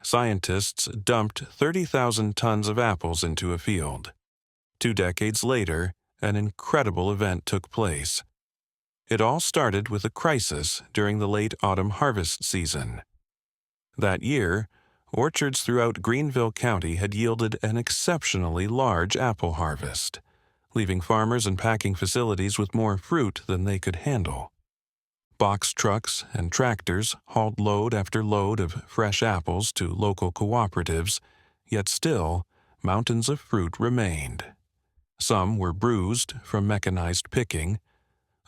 Scientists dumped 30,000 tons of apples into a field. 2 decades later, an incredible event took place. It all started with a crisis during the late autumn harvest season. That year, orchards throughout Greenville County had yielded an exceptionally large apple harvest, leaving farmers and packing facilities with more fruit than they could handle. Box trucks and tractors hauled load after load of fresh apples to local cooperatives, yet still, mountains of fruit remained. Some were bruised from mechanized picking,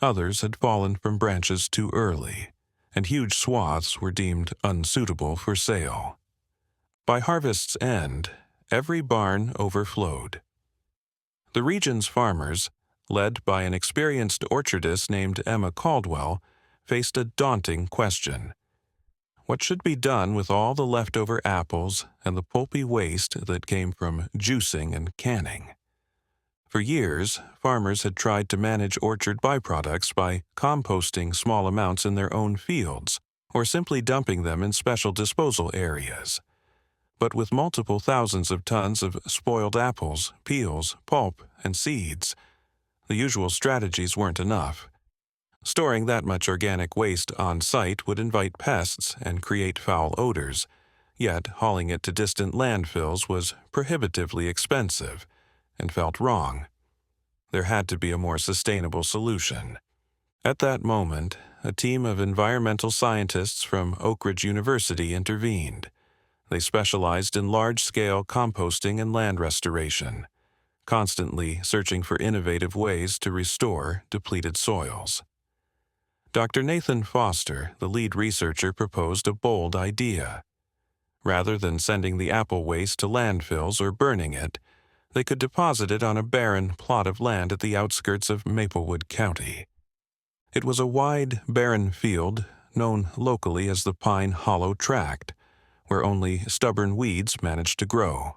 others had fallen from branches too early, and huge swaths were deemed unsuitable for sale. By harvest's end, every barn overflowed. The region's farmers, led by an experienced orchardist named Emma Caldwell, faced a daunting question. What should be done with all the leftover apples and the pulpy waste that came from juicing and canning? For years, farmers had tried to manage orchard byproducts by composting small amounts in their own fields or simply dumping them in special disposal areas. But with multiple thousands of tons of spoiled apples, peels, pulp, and seeds, the usual strategies weren't enough. Storing that much organic waste on site would invite pests and create foul odors, yet hauling it to distant landfills was prohibitively expensive and felt wrong. There had to be a more sustainable solution. At that moment, a team of environmental scientists from Oak Ridge University intervened. They specialized in large-scale composting and land restoration, constantly searching for innovative ways to restore depleted soils. Dr. Nathan Foster, the lead researcher, proposed a bold idea. Rather than sending the apple waste to landfills or burning it, they could deposit it on a barren plot of land at the outskirts of Maplewood County. It was a wide, barren field known locally as the Pine Hollow Tract, where only stubborn weeds managed to grow.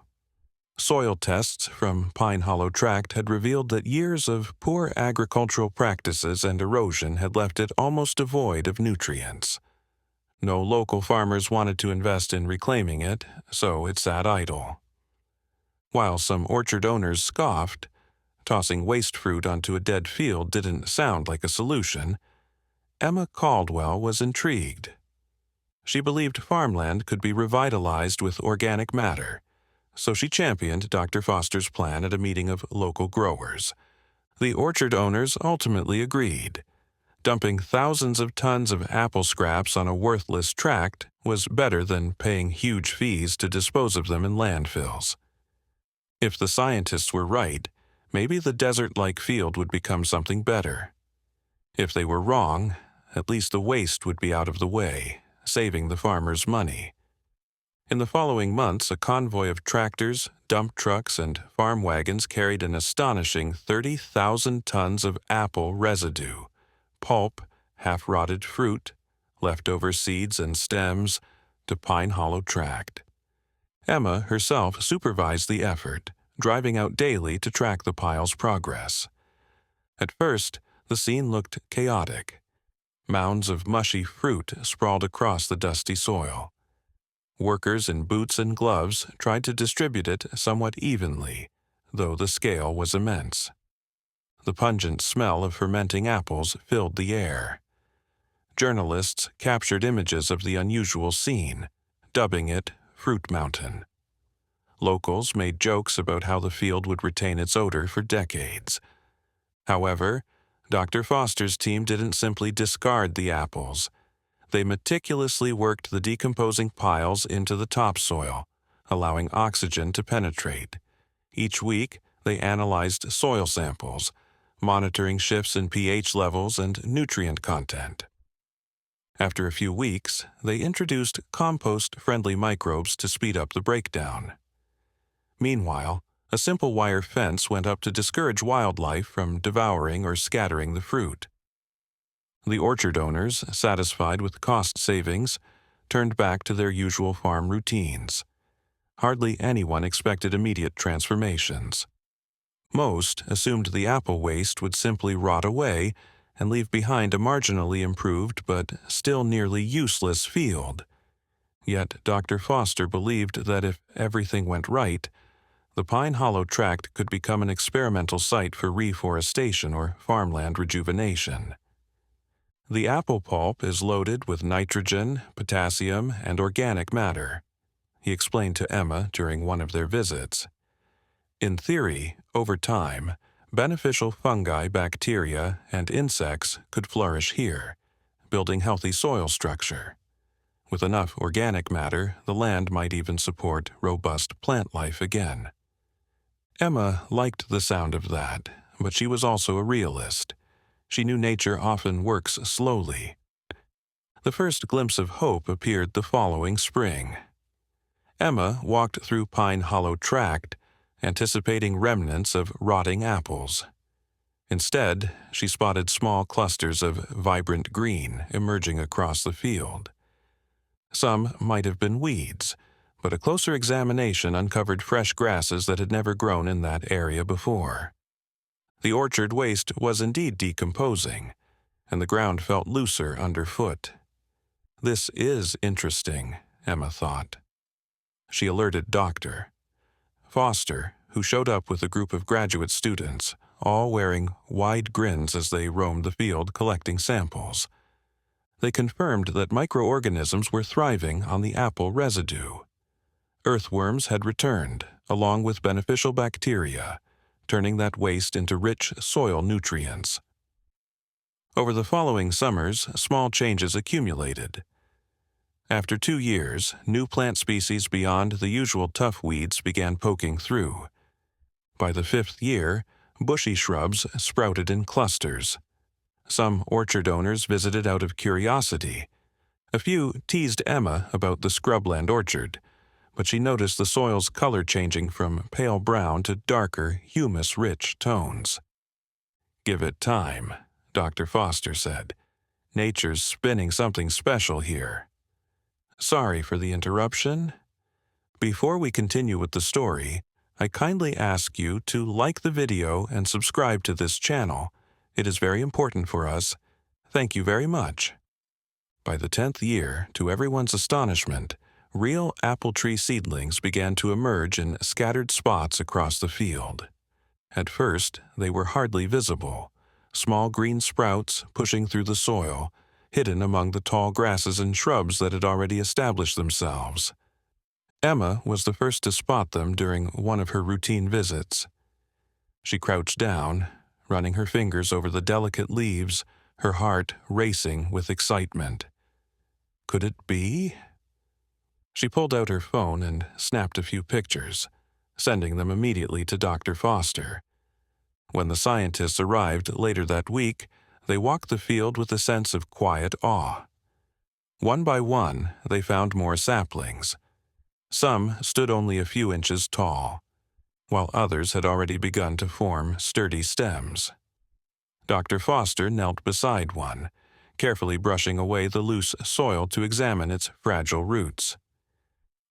Soil tests from Pine Hollow Tract had revealed that years of poor agricultural practices and erosion had left it almost devoid of nutrients. No local farmers wanted to invest in reclaiming it, so it sat idle. While some orchard owners scoffed, tossing waste fruit onto a dead field didn't sound like a solution, Emma Caldwell was intrigued. She believed farmland could be revitalized with organic matter, so she championed Dr. Foster's plan at a meeting of local growers. The orchard owners ultimately agreed. Dumping thousands of tons of apple scraps on a worthless tract was better than paying huge fees to dispose of them in landfills. If the scientists were right, maybe the desert-like field would become something better. If they were wrong, at least the waste would be out of the way, saving the farmers money. In the following months, a convoy of tractors, dump trucks, and farm wagons carried an astonishing 30,000 tons of apple residue, pulp, half-rotted fruit, leftover seeds and stems, to Pine Hollow Tract. Emma herself supervised the effort, driving out daily to track the pile's progress. At first, the scene looked chaotic. Mounds of mushy fruit sprawled across the dusty soil. Workers in boots and gloves tried to distribute it somewhat evenly, though the scale was immense. The pungent smell of fermenting apples filled the air. Journalists captured images of the unusual scene, dubbing it Fruit Mountain. Locals made jokes about how the field would retain its odor for decades. However, Dr. Foster's team didn't simply discard the apples. They meticulously worked the decomposing piles into the topsoil, allowing oxygen to penetrate. Each week, they analyzed soil samples, monitoring shifts in pH levels and nutrient content. After a few weeks, they introduced compost-friendly microbes to speed up the breakdown. Meanwhile, a simple wire fence went up to discourage wildlife from devouring or scattering the fruit. The orchard owners, satisfied with cost savings, turned back to their usual farm routines. Hardly anyone expected immediate transformations. Most assumed the apple waste would simply rot away and leave behind a marginally improved but still nearly useless field. Yet Dr. Foster believed that if everything went right, the Pine Hollow tract could become an experimental site for reforestation or farmland rejuvenation. The apple pulp is loaded with nitrogen, potassium, and organic matter, he explained to Emma during one of their visits. In theory, over time, beneficial fungi, bacteria, and insects could flourish here, building healthy soil structure. With enough organic matter, the land might even support robust plant life again. Emma liked the sound of that, but she was also a realist. She knew nature often works slowly. The first glimpse of hope appeared the following spring. Emma walked through Pine Hollow Tract, anticipating remnants of rotting apples. Instead, she spotted small clusters of vibrant green emerging across the field. Some might have been weeds, but a closer examination uncovered fresh grasses that had never grown in that area before. The orchard waste was indeed decomposing, and the ground felt looser underfoot. This is interesting, Emma thought. She alerted Dr. Foster, who showed up with a group of graduate students, all wearing wide grins as they roamed the field collecting samples. They confirmed that microorganisms were thriving on the apple residue. Earthworms had returned, along with beneficial bacteria, turning that waste into rich soil nutrients. Over the following summers, small changes accumulated. After 2 years, new plant species beyond the usual tough weeds began poking through. By the 5th year, bushy shrubs sprouted in clusters. Some orchard owners visited out of curiosity. A few teased Emma about the scrubland orchard, but she noticed the soil's color changing from pale brown to darker, humus-rich tones. "Give it time," Dr. Foster said. "Nature's spinning something special here." Sorry for the interruption. Before we continue with the story, I kindly ask you to like the video and subscribe to this channel. It is very important for us. Thank you very much. By the 10th year, to everyone's astonishment, real apple tree seedlings began to emerge in scattered spots across the field. At first, they were hardly visible, small green sprouts pushing through the soil, hidden among the tall grasses and shrubs that had already established themselves. Emma was the first to spot them during one of her routine visits. She crouched down, running her fingers over the delicate leaves, her heart racing with excitement. Could it be? She pulled out her phone and snapped a few pictures, sending them immediately to Dr. Foster. When the scientists arrived later that week, they walked the field with a sense of quiet awe. One by one, they found more saplings. Some stood only a few inches tall, while others had already begun to form sturdy stems. Dr. Foster knelt beside one, carefully brushing away the loose soil to examine its fragile roots.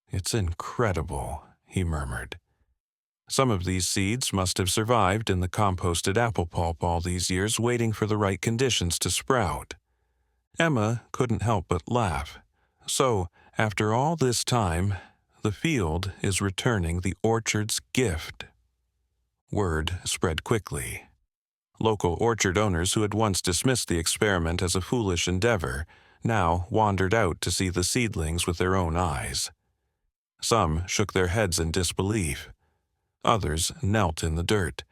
"It's incredible," he murmured. "Some of these seeds must have survived in the composted apple pulp all these years waiting for the right conditions to sprout." Emma couldn't help but laugh. So, after all this time, the field is returning the orchard's gift. Word spread quickly. Local orchard owners who had once dismissed the experiment as a foolish endeavor now wandered out to see the seedlings with their own eyes. Some shook their heads in disbelief. Others knelt in the dirt,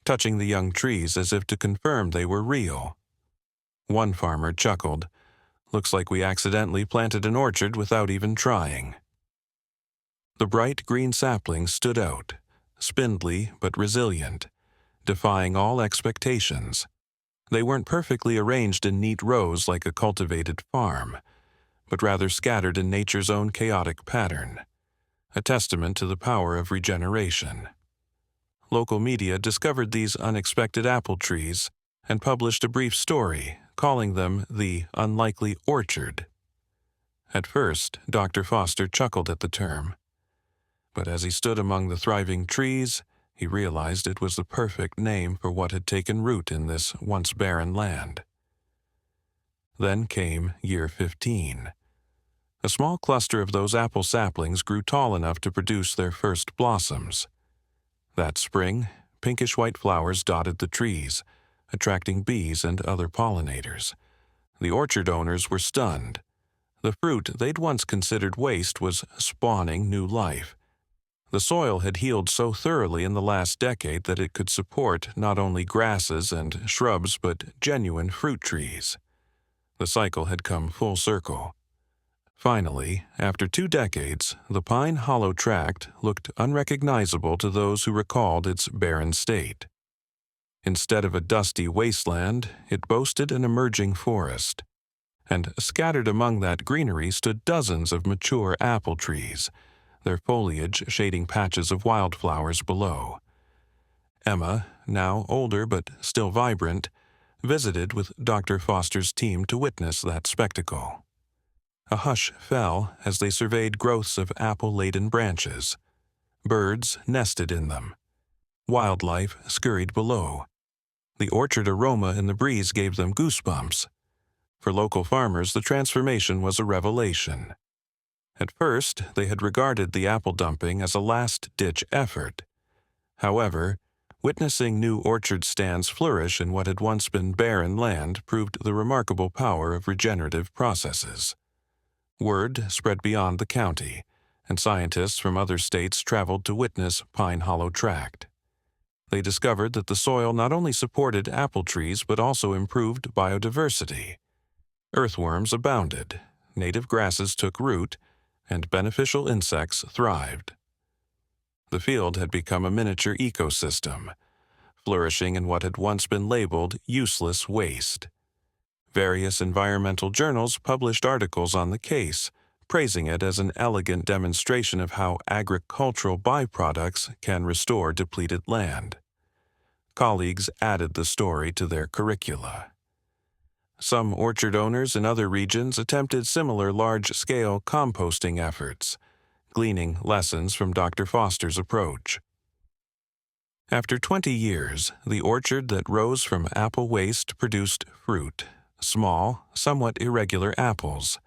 touching the young trees as if to confirm they were real. One farmer chuckled, "Looks like we accidentally planted an orchard without even trying." The bright green saplings stood out, spindly but resilient, defying all expectations. They weren't perfectly arranged in neat rows like a cultivated farm, but rather scattered in nature's own chaotic pattern, a testament to the power of regeneration. Local media discovered these unexpected apple trees and published a brief story calling them the unlikely orchard. At first, Dr. Foster chuckled at the term, but as he stood among the thriving trees, he realized it was the perfect name for what had taken root in this once barren land. Then came year 15. A small cluster of those apple saplings grew tall enough to produce their first blossoms. That spring, pinkish-white flowers dotted the trees, attracting bees and other pollinators. The orchard owners were stunned. The fruit they'd once considered waste was spawning new life. The soil had healed so thoroughly in the last decade that it could support not only grasses and shrubs but genuine fruit trees. The cycle had come full circle. Finally, after 2 decades, the Pine Hollow tract looked unrecognizable to those who recalled its barren state. Instead of a dusty wasteland, it boasted an emerging forest. And scattered among that greenery stood dozens of mature apple trees, their foliage shading patches of wildflowers below. Emma, now older but still vibrant, visited with Dr. Foster's team to witness that spectacle. A hush fell as they surveyed growths of apple-laden branches. Birds nested in them. Wildlife scurried below. The orchard aroma in the breeze gave them goosebumps. For local farmers, the transformation was a revelation. At first, they had regarded the apple dumping as a last-ditch effort. However, witnessing new orchard stands flourish in what had once been barren land proved the remarkable power of regenerative processes. Word spread beyond the county, and scientists from other states traveled to witness Pine Hollow tract. They discovered that the soil not only supported apple trees but also improved biodiversity. Earthworms abounded, native grasses took root, and beneficial insects thrived. The field had become a miniature ecosystem, flourishing in what had once been labeled useless waste. Various environmental journals published articles on the case, praising it as an elegant demonstration of how agricultural byproducts can restore depleted land. Colleagues added the story to their curricula. Some orchard owners in other regions attempted similar large-scale composting efforts, gleaning lessons from Dr. Foster's approach. After 20 years, the orchard that rose from apple waste produced fruit, small, somewhat irregular apples.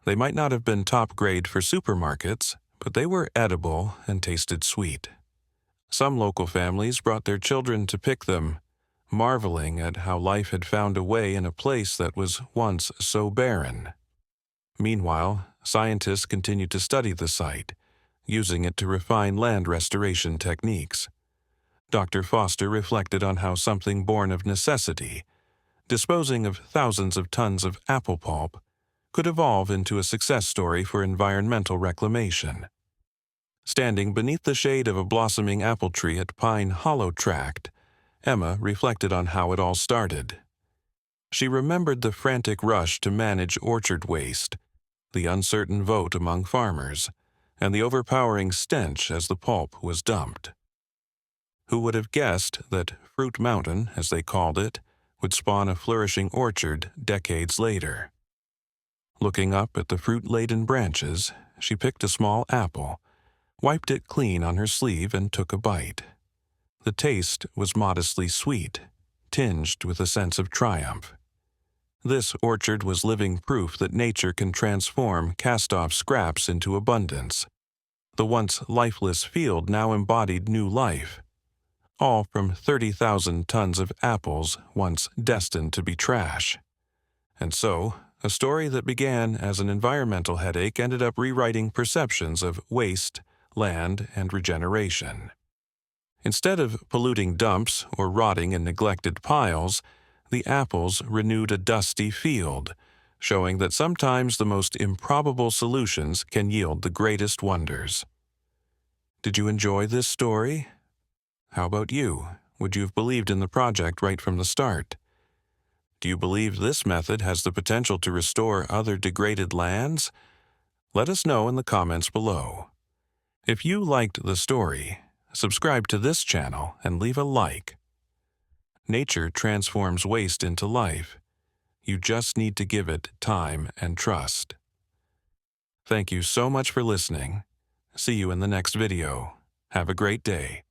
They might not have been top grade for supermarkets, but they were edible and tasted sweet. Some local families brought their children to pick them, marveling at how life had found a way in a place that was once so barren. Meanwhile, scientists continued to study the site, using it to refine land restoration techniques. Dr. Foster reflected on how something born of necessity, disposing of thousands of tons of apple pulp, could evolve into a success story for environmental reclamation. Standing beneath the shade of a blossoming apple tree at Pine Hollow tract, Emma reflected on how it all started. She remembered the frantic rush to manage orchard waste, the uncertain vote among farmers, and the overpowering stench as the pulp was dumped. Who would have guessed that Fruit Mountain, as they called it, would spawn a flourishing orchard decades later? Looking up at the fruit-laden branches, she picked a small apple, wiped it clean on her sleeve, and took a bite. The taste was modestly sweet, tinged with a sense of triumph. This orchard was living proof that nature can transform cast-off scraps into abundance. The once lifeless field now embodied new life, all from 30,000 tons of apples once destined to be trash. And so, a story that began as an environmental headache ended up rewriting perceptions of waste, land, and regeneration. Instead of polluting dumps or rotting in neglected piles, the apples renewed a dusty field, showing that sometimes the most improbable solutions can yield the greatest wonders. Did you enjoy this story? How about you? Would you have believed in the project right from the start? Do you believe this method has the potential to restore other degraded lands? Let us know in the comments below. If you liked the story, subscribe to this channel and leave a like. Nature transforms waste into life. You just need to give it time and trust. Thank you so much for listening. See you in the next video. Have a great day.